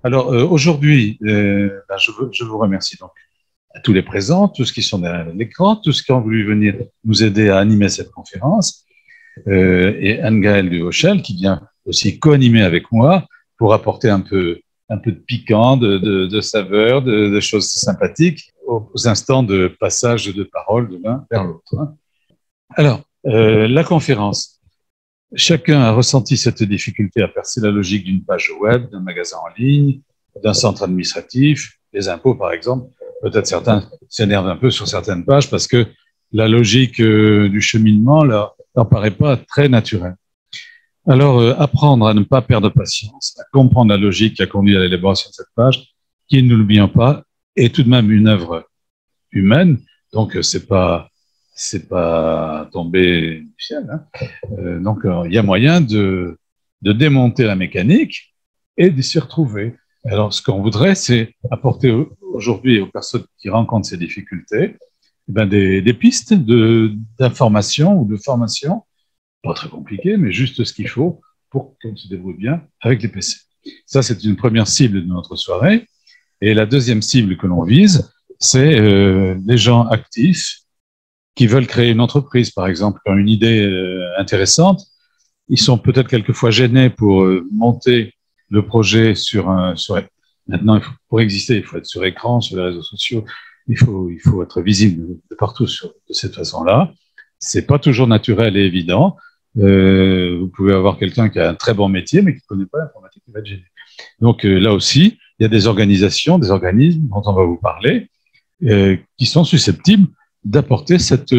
Alors aujourd'hui, je vous remercie donc à tous les présents, tous qui sont derrière l'écran, tous qui ont voulu venir nous aider à animer cette conférence, et Anne-Gaëlle Duhochel qui vient aussi co-animer avec moi pour apporter un peu de piquant, de saveur, de choses sympathiques aux instants de passage de parole de l'un vers l'autre. Alors, la conférence. Chacun a ressenti cette difficulté à percer la logique d'une page web, d'un magasin en ligne, d'un centre administratif, des impôts par exemple. Peut-être certains s'énervent un peu sur certaines pages parce que la logique du cheminement leur paraît pas très naturelle. Alors, apprendre à ne pas perdre patience, à comprendre la logique qui a conduit à l'élaboration de cette page, qui, ne l'oublions pas, est tout de même une œuvre humaine. Donc, c'est pas tombé du ciel. Donc, il y a moyen de démonter la mécanique et de s'y retrouver. Alors, ce qu'on voudrait, c'est apporter aujourd'hui aux personnes qui rencontrent ces difficultés, des pistes d'information ou de formation, pas très compliquées, mais juste ce qu'il faut pour qu'on se débrouille bien avec les PC. Ça, c'est une première cible de notre soirée. Et la deuxième cible que l'on vise, c'est les gens actifs qui veulent créer une entreprise, par exemple, qui ont une idée intéressante. Ils sont peut-être quelquefois gênés pour monter le projet maintenant, pour exister, il faut être sur écran, sur les réseaux sociaux, il faut être visible de partout de cette façon-là. C'est pas toujours naturel et évident. Vous pouvez avoir quelqu'un qui a un très bon métier, mais qui ne connaît pas l'informatique, qui va être gêné. Donc là aussi, il y a des organisations, des organismes dont on va vous parler, qui sont susceptibles d'apporter cette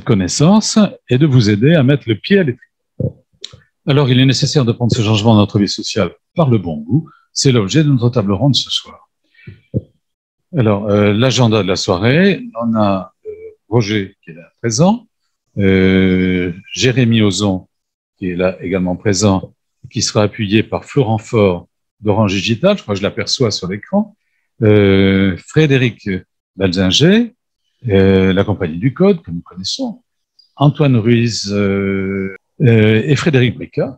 connaissance et de vous aider à mettre le pied à l'étrier. Alors, il est nécessaire de prendre ce changement dans notre vie sociale par le bon goût. C'est l'objet de notre table ronde ce soir. Alors, l'agenda de la soirée, on a Roger qui est là présent, Jérémy Ozon qui est là également présent, qui sera appuyé par Florent Faure d'Orange Digital, je crois que je l'aperçois sur l'écran, Frédéric Balzinger, la compagnie du Code, que nous connaissons, Antoine Ruiz et Frédéric Bricat,